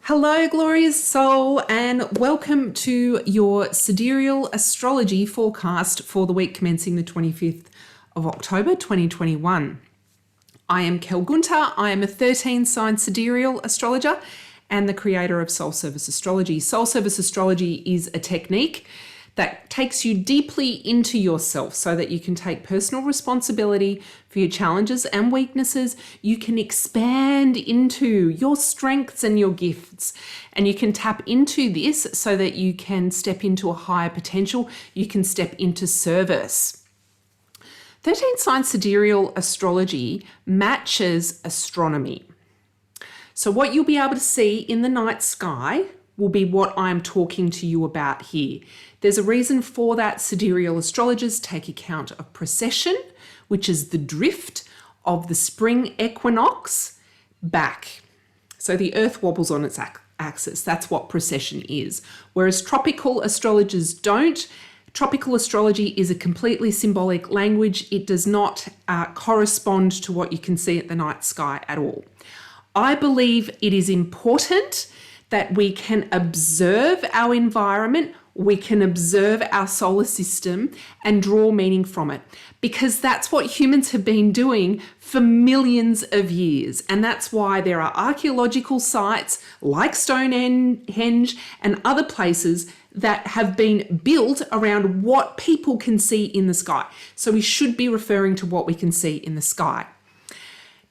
Hello, glorious soul, and welcome to your Sidereal Astrology forecast for the week commencing the 25th of October 2021. I am Kel Gunter. I am a 13-sign sidereal astrologer and the creator of Soul Service Astrology. Soul Service Astrology is a technique that takes you deeply into yourself so that you can take personal responsibility for your challenges and weaknesses. You can expand into your strengths and your gifts, and you can tap into this so that you can step into a higher potential. You can step into service. 13 sign sidereal astrology matches astronomy. So what you'll be able to see in the night sky will be what I'm talking to you about here. There's a reason for that. Sidereal astrologers take account of precession, which is the drift of the spring equinox back. So the earth wobbles on its axis. That's what precession is. Whereas tropical astrologers don't. Tropical astrology is a completely symbolic language. It does not correspond to what you can see at the night sky at all. I believe it is important that we can observe our environment, we can observe our solar system and draw meaning from it, because that's what humans have been doing for millions of years. And that's why there are archaeological sites like Stonehenge and other places that have been built around what people can see in the sky. So we should be referring to what we can see in the sky.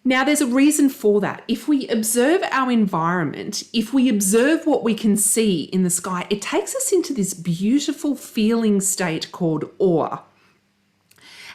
Now, there's a reason for that. If we observe our environment, if we observe what we can see in the sky, it takes us into this beautiful feeling state called awe.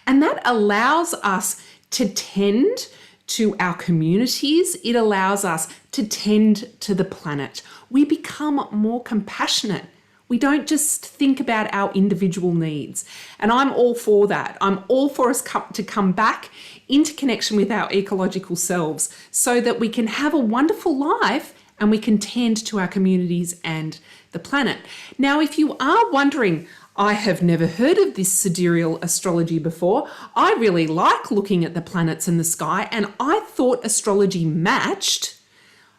And that allows us to tend to our communities. It allows us to tend to the planet. We become more compassionate. We don't just think about our individual needs. And I'm all for that. I'm all for us to come back into connection with our ecological selves so that we can have a wonderful life and we can tend to our communities and the planet. Now, if you are wondering, I have never heard of this sidereal astrology before. I really like looking at the planets in the sky, and I thought astrology matched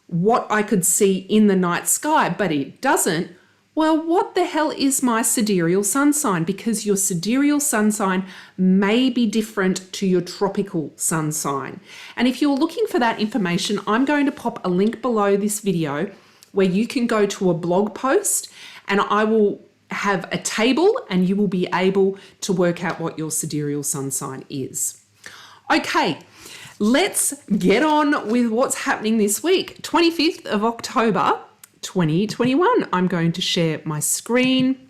what I could see in the night sky, but it doesn't. Well, what the hell is my sidereal sun sign? Because your sidereal sun sign may be different to your tropical sun sign. And if you're looking for that information, I'm going to pop a link below this video where you can go to a blog post, and I will have a table and you will be able to work out what your sidereal sun sign is. Okay, let's get on with what's happening this week. 25th of October, 2021. I'm going to share my screen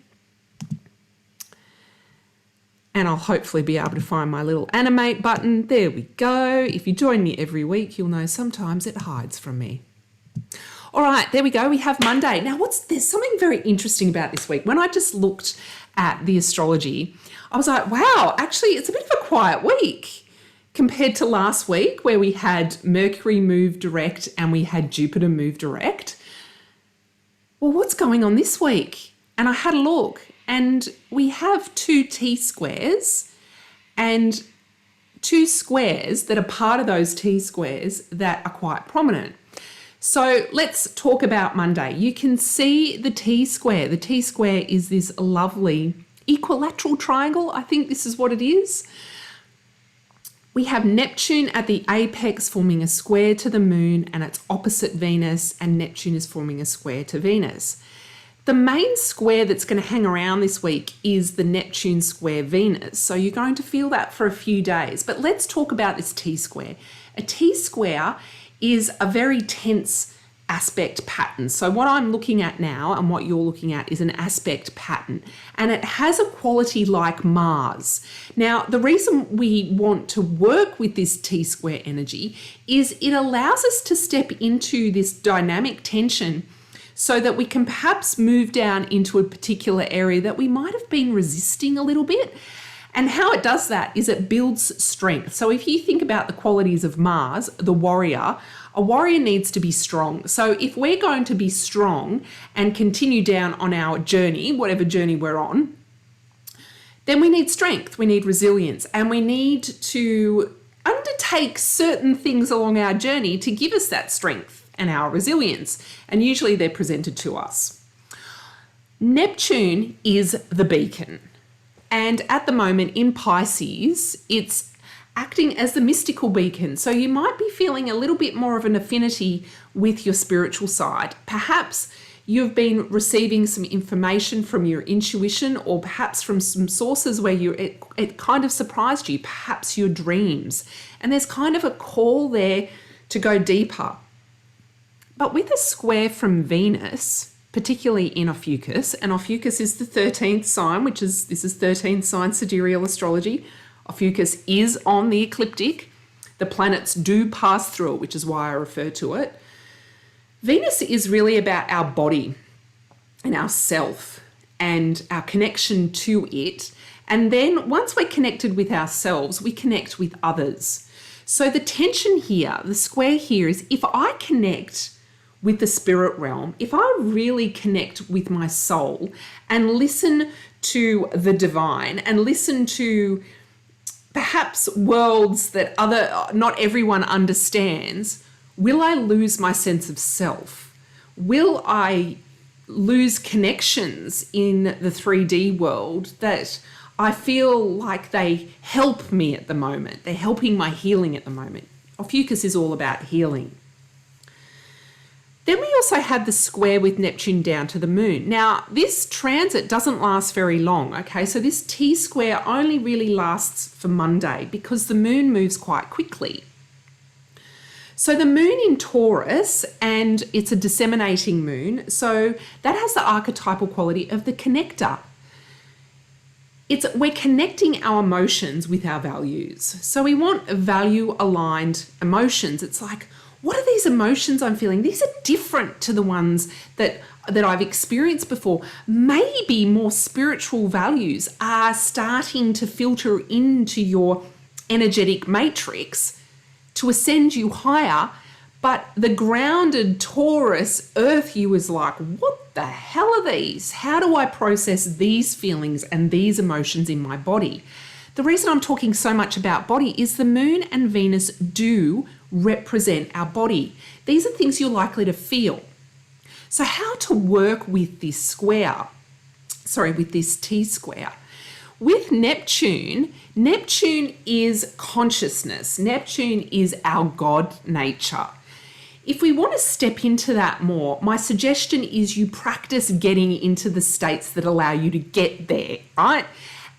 and I'll hopefully be able to find my little animate button. There we go. If you join me every week, you'll know sometimes it hides from me. All right, there we go. We have Monday. Now, there's something very interesting about this week. When I just looked at the astrology, I was like, wow, actually, it's a bit of a quiet week compared to last week where we had Mercury move direct and we had Jupiter move direct. Well, what's going on this week? And I had a look, and we have two T-squares and two squares that are part of those T-squares that are quite prominent. So let's talk about Monday. You can see the T-square. The T-square is this lovely equilateral triangle. I think this is what it is. We have Neptune at the apex forming a square to the moon, and it's opposite Venus, and Neptune is forming a square to Venus. The main square that's going to hang around this week is the Neptune square Venus. So you're going to feel that for a few days. But let's talk about this T-square. A T-square is a very tense aspect pattern. So what I'm looking at now and what you're looking at is an aspect pattern, and it has a quality like Mars. Now, the reason we want to work with this T-square energy is it allows us to step into this dynamic tension so that we can perhaps move down into a particular area that we might have been resisting a little bit. And how it does that is it builds strength. So if you think about the qualities of Mars, the warrior, a warrior needs to be strong. So if we're going to be strong and continue down on our journey, whatever journey we're on, then we need strength, we need resilience, and we need to undertake certain things along our journey to give us that strength and our resilience. And usually they're presented to us. Neptune is the beacon. And at the moment in Pisces, it's acting as the mystical beacon. So you might be feeling a little bit more of an affinity with your spiritual side. Perhaps you've been receiving some information from your intuition, or perhaps from some sources where it kind of surprised you, perhaps your dreams. And there's kind of a call there to go deeper. But with a square from Venus, particularly in Ophiuchus, and Ophiuchus is the 13th sign, this is 13th sign Sidereal Astrology. Ophiuchus is on the ecliptic. The planets do pass through it, which is why I refer to it. Venus is really about our body and our self and our connection to it. And then once we're connected with ourselves, we connect with others. So the tension here, the square here, is if I connect with the spirit realm, if I really connect with my soul and listen to the divine and listen to perhaps worlds that not everyone understands, will I lose my sense of self? Will I lose connections in the 3D world that I feel like they help me at the moment? They're helping my healing at the moment. Ophiuchus is all about healing. Then we also have the square with Neptune down to the moon. Now, this transit doesn't last very long, okay? So this T-square only really lasts for Monday because the moon moves quite quickly. So the moon in Taurus, and it's a disseminating moon, so that has the archetypal quality of the connector. We're connecting our emotions with our values. So we want value-aligned emotions. It's like, what are these emotions I'm feeling? These are different to the ones that I've experienced before. Maybe more spiritual values are starting to filter into your energetic matrix to ascend you higher, but the grounded Taurus earth you is like, what the hell are these? How do I process these feelings and these emotions in my body? The reason I'm talking so much about body is the moon and Venus do represent our body. These are things you're likely to feel. So how to work with this with this T-square? With Neptune, Neptune is consciousness. Neptune is our God nature. If we want to step into that more, my suggestion is you practice getting into the states that allow you to get there, right?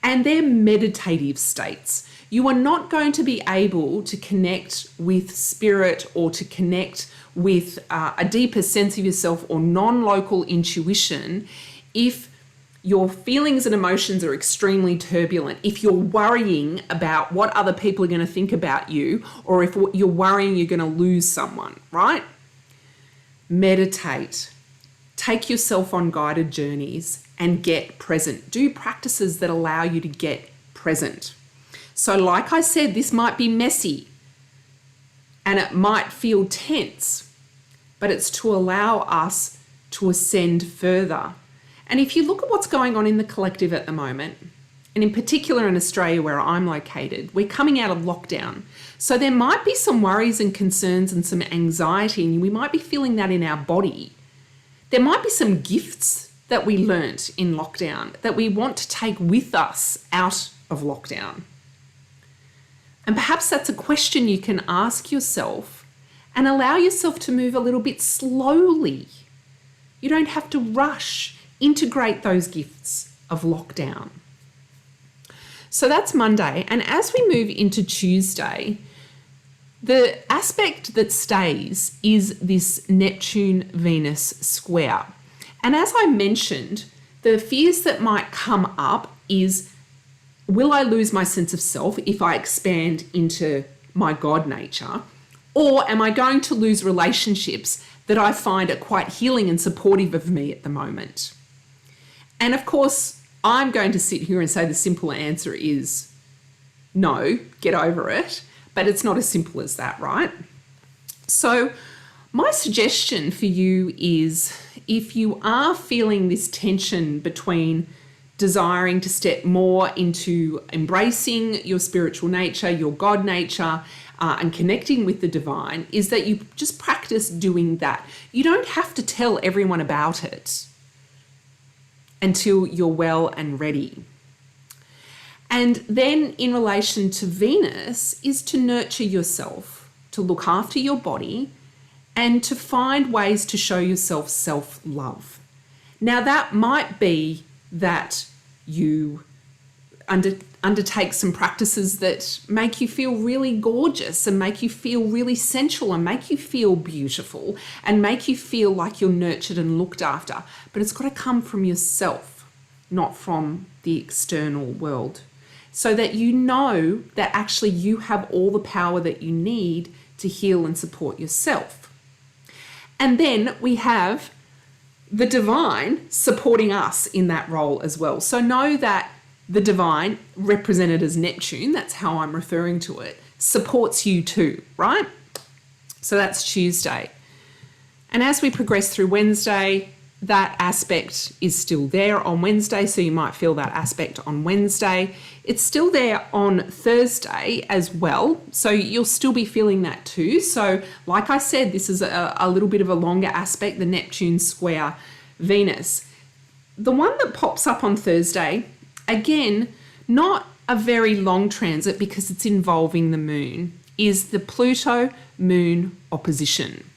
And they're meditative states. You are not going to be able to connect with spirit or to connect with a deeper sense of yourself or non-local intuition if your feelings and emotions are extremely turbulent, if you're worrying about what other people are going to think about you, or if you're worrying you're going to lose someone, right? Meditate. Take yourself on guided journeys and get present. Do practices that allow you to get present. So like I said, this might be messy and it might feel tense, but it's to allow us to ascend further. And if you look at what's going on in the collective at the moment, and in particular in Australia where I'm located, we're coming out of lockdown. So there might be some worries and concerns and some anxiety, and we might be feeling that in our body. There might be some gifts that we learnt in lockdown that we want to take with us out of lockdown. And perhaps that's a question you can ask yourself and allow yourself to move a little bit slowly. You don't have to rush. Integrate those gifts of lockdown. So that's Monday. And as we move into Tuesday, the aspect that stays is this Neptune-Venus square. And as I mentioned, the fears that might come up is, will I lose my sense of self if I expand into my God nature? Or am I going to lose relationships that I find are quite healing and supportive of me at the moment? And of course, I'm going to sit here and say the simple answer is no, get over it. But it's not as simple as that, right? So my suggestion for you is, if you are feeling this tension between desiring to step more into embracing your spiritual nature, your God nature, and connecting with the divine is that you just practice doing that. You don't have to tell everyone about it until you're well and ready. And then in relation to Venus is to nurture yourself, to look after your body, and to find ways to show yourself self-love. Now that might be that you undertake some practices that make you feel really gorgeous and make you feel really sensual and make you feel beautiful and make you feel like you're nurtured and looked after. But it's got to come from yourself, not from the external world, so that you know that actually you have all the power that you need to heal and support yourself. And then we have the divine supporting us in that role as well. So know that the divine, represented as Neptune, that's how I'm referring to it, supports you too, right? So that's Tuesday. And as we progress through Wednesday, that aspect is still there on Wednesday, so you might feel that aspect on Wednesday. It's still there on Thursday as well, so you'll still be feeling that too. So like I said, this is a little bit of a longer aspect, the Neptune square Venus. The one that pops up on Thursday, again, not a very long transit because it's involving the moon, is the Pluto moon opposition.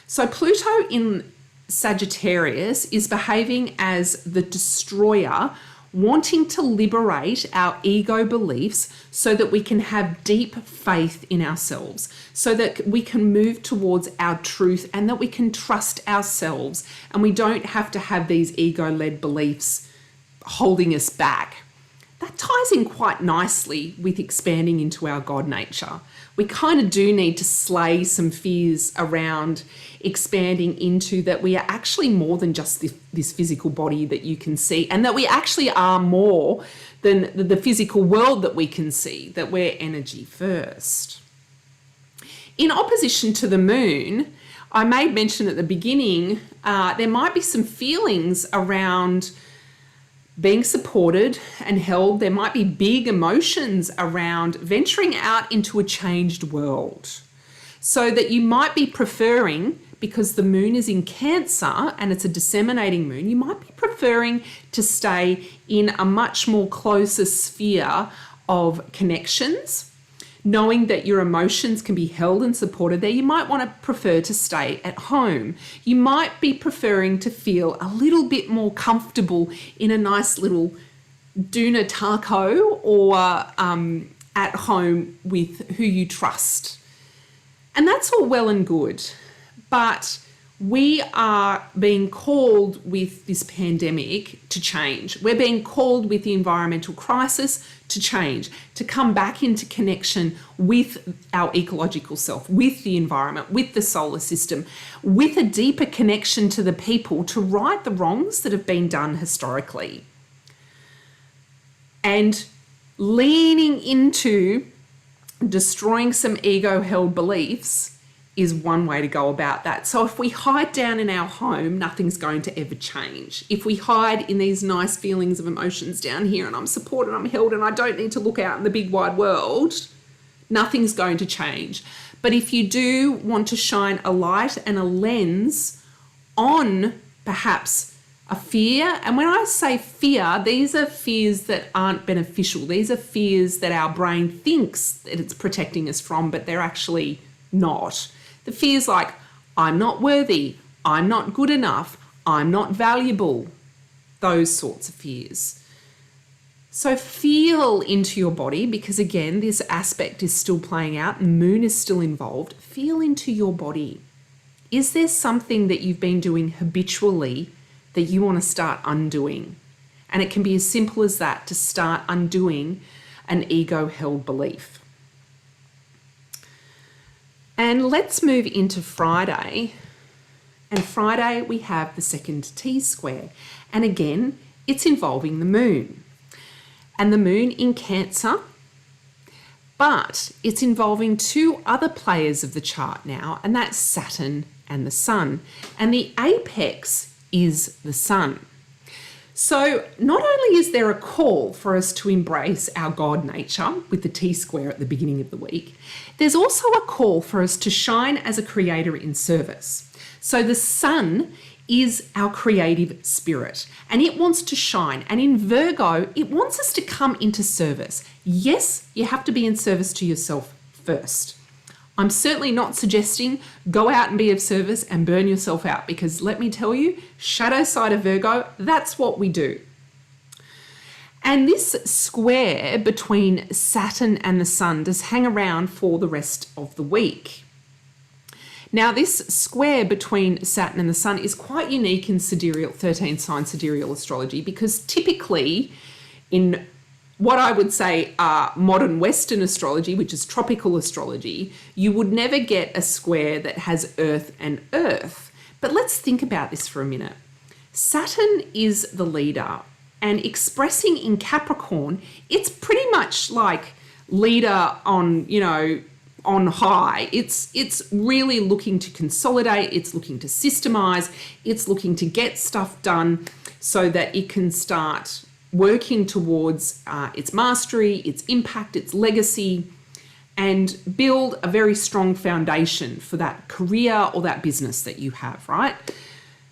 So Pluto in Sagittarius is behaving as the destroyer, wanting to liberate our ego beliefs so that we can have deep faith in ourselves, so that we can move towards our truth and that we can trust ourselves and we don't have to have these ego-led beliefs holding us back. That ties in quite nicely with expanding into our God nature. We kind of do need to slay some fears around expanding into that we are actually more than just this physical body that you can see, and that we actually are more than the physical world that we can see, that we're energy first. In opposition to the moon, I made mention at the beginning, there might be some feelings around being supported and held. There might be big emotions around venturing out into a changed world. So that you might be preferring, because the moon is in Cancer and it's a disseminating moon, you might be preferring to stay in a much more closer sphere of connections, knowing that your emotions can be held and supported there. You might want to prefer to stay at home. You might be preferring to feel a little bit more comfortable in a nice little doona taco or at home with who you trust. And that's all well and good, but we are being called with this pandemic to change. We're being called with the environmental crisis to change, to come back into connection with our ecological self, with the environment, with the solar system, with a deeper connection to the people, to right the wrongs that have been done historically. And leaning into destroying some ego-held beliefs is one way to go about that. So if we hide down in our home, nothing's going to ever change. If we hide in these nice feelings of emotions down here and I'm supported, I'm held, and I don't need to look out in the big wide world, nothing's going to change. But if you do want to shine a light and a lens on perhaps a fear, and when I say fear, these are fears that aren't beneficial. These are fears that our brain thinks that it's protecting us from, but they're actually not. The fears like, I'm not worthy, I'm not good enough, I'm not valuable, those sorts of fears. So feel into your body, because again, this aspect is still playing out, the moon is still involved. Feel into your body. Is there something that you've been doing habitually that you want to start undoing? And it can be as simple as that, to start undoing an ego-held belief. And let's move into Friday. And Friday we have the second T-square. And again, it's involving the moon. And the moon in Cancer, but it's involving two other players of the chart now, and that's Saturn and the Sun. And the apex is the Sun. So not only is there a call for us to embrace our God nature with the T-square at the beginning of the week, there's also a call for us to shine as a creator in service. So the sun is our creative spirit and it wants to shine. And in Virgo, it wants us to come into service. Yes, you have to be in service to yourself first. I'm certainly not suggesting go out and be of service and burn yourself out, because let me tell you, shadow side of Virgo, that's what we do. And this square between Saturn and the Sun does hang around for the rest of the week. Now, this square between Saturn and the Sun is quite unique in 13 sign sidereal astrology, because typically in what I would say are modern Western astrology, which is tropical astrology, you would never get a square that has Earth and Earth. But let's think about this for a minute. Saturn is the leader, and expressing in Capricorn, it's pretty much like leader on, on high. It's really looking to consolidate, it's looking to systemize, it's looking to get stuff done so that it can start working towards its mastery, its impact, its legacy, and build a very strong foundation for that career or that business that you have, right?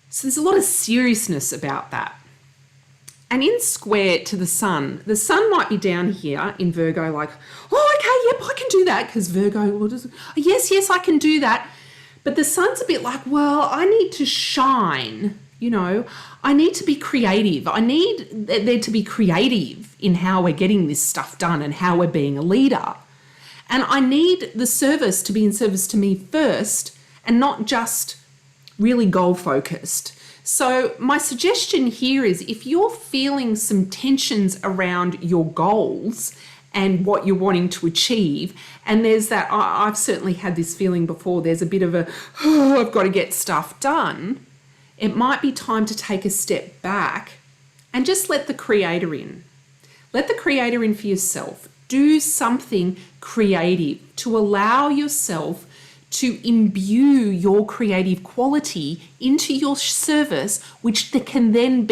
So there's a lot of seriousness about that. And in square to the sun might be down here in Virgo like, oh, okay, yep, I can do that, because Virgo will just, yes, I can do that. But the sun's a bit like, well, I need to shine, I need to be creative. I need there to be creative in how we're getting this stuff done and how we're being a leader. And I need the service to be in service to me first and not just really goal focused. So my suggestion here is, if you're feeling some tensions around your goals and what you're wanting to achieve, and there's that, I've certainly had this feeling before, there's a bit of a, oh, I've got to get stuff done, it might be time to take a step back and just let the creator in. Let the creator in for yourself. Do something creative to allow yourself to imbue your creative quality into your service, which can then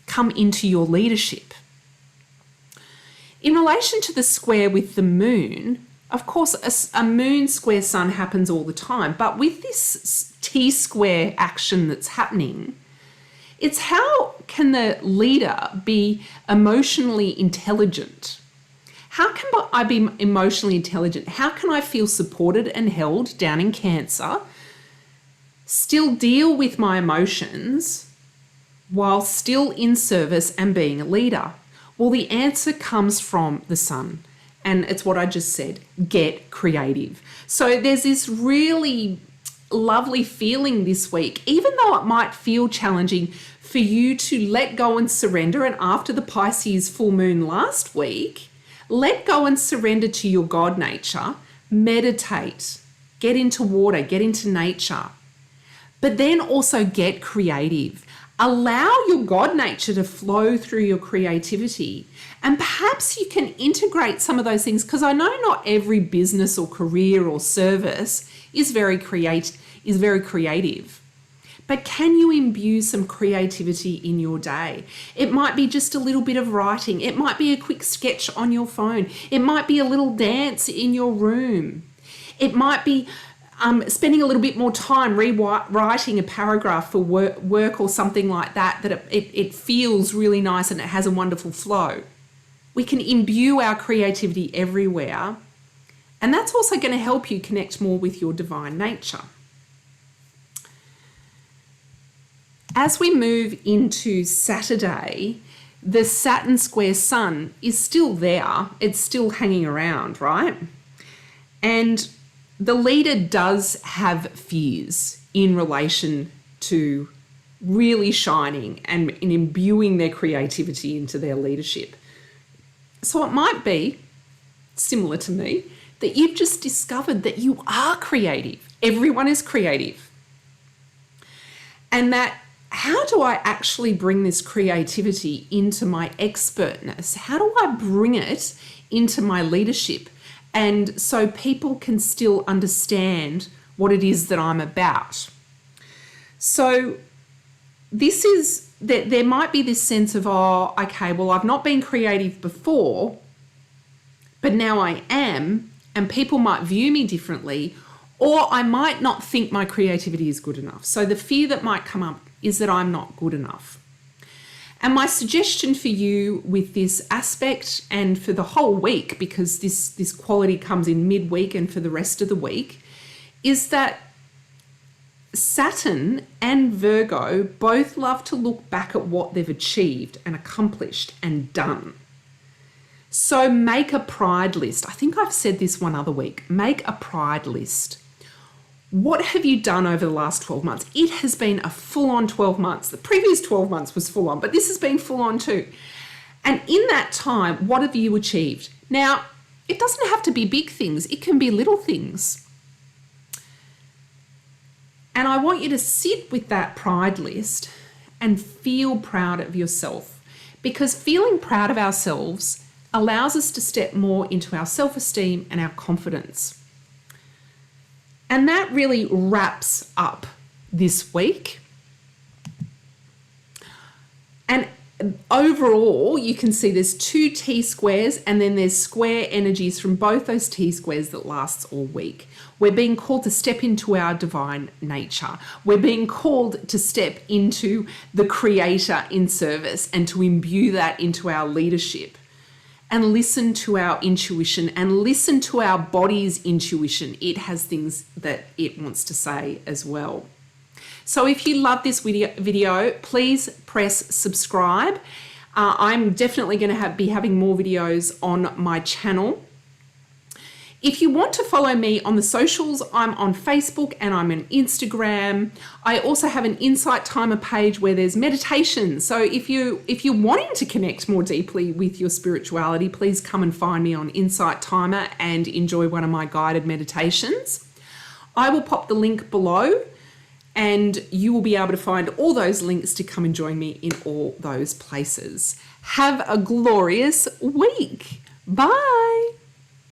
come into your leadership. In relation to the square with the moon, of course, a moon square sun happens all the time, but with this T-square action that's happening, it's how can the leader be emotionally intelligent? How can I be emotionally intelligent? How can I feel supported and held down in Cancer, still deal with my emotions while still in service and being a leader? Well, the answer comes from the sun, and it's what I just said, get creative. So there's this really lovely feeling this week, even though it might feel challenging for you to let go and surrender. And after the Pisces full moon last week, let go and surrender to your God nature, meditate, get into water, get into nature, but then also get creative. Allow your God nature to flow through your creativity. And perhaps you can integrate some of those things, because I know not every business or career or service is very creative. But can you imbue some creativity in your day? It might be just a little bit of writing. It might be a quick sketch on your phone. It might be a little dance in your room. It might be spending a little bit more time rewriting a paragraph for work or something like that, it feels really nice and it has a wonderful flow. We can imbue our creativity everywhere, and that's also going to help you connect more with your divine nature. As we move into Saturday, the Saturn square sun is still there. It's still hanging around, right? And the leader does have fears in relation to really shining and in imbuing their creativity into their leadership. So it might be, similar to me, that you've just discovered that you are creative. Everyone is creative. And that, how do I actually bring this creativity into my expertness? How do I bring it into my leadership? And so people can still understand what it is that I'm about. So this is that there might be this sense of, oh, okay, well, I've not been creative before, but now I am, and people might view me differently, or I might not think my creativity is good enough. So the fear that might come up is that I'm not good enough. And my suggestion for you with this aspect, and for the whole week, because this quality comes in midweek and for the rest of the week, is that Saturn and Virgo both love to look back at what they've achieved and accomplished and done. So make a pride list. I think I've said this one other week. Make a pride list. What have you done over the last 12 months? It has been a full-on 12 months. The previous 12 months was full-on, but this has been full-on too. And in that time, what have you achieved? Now, it doesn't have to be big things. It can be little things. And I want you to sit with that pride list and feel proud of yourself, because feeling proud of ourselves allows us to step more into our self-esteem and our confidence. And that really wraps up this week. And overall, you can see there's 2 T-squares, and then there's square energies from both those T-squares that lasts all week. We're being called to step into our divine nature. We're being called to step into the Creator in service and to imbue that into our leadership, and listen to our intuition and listen to our body's intuition. It has things that it wants to say as well. So if you love this video, please press subscribe. I'm definitely going to be having more videos on my channel. If you want to follow me on the socials, I'm on Facebook and I'm on Instagram. I also have an Insight Timer page where there's meditation. So if you're wanting to connect more deeply with your spirituality, please come and find me on Insight Timer and enjoy one of my guided meditations. I will pop the link below, and you will be able to find all those links to come and join me in all those places. Have a glorious week. Bye.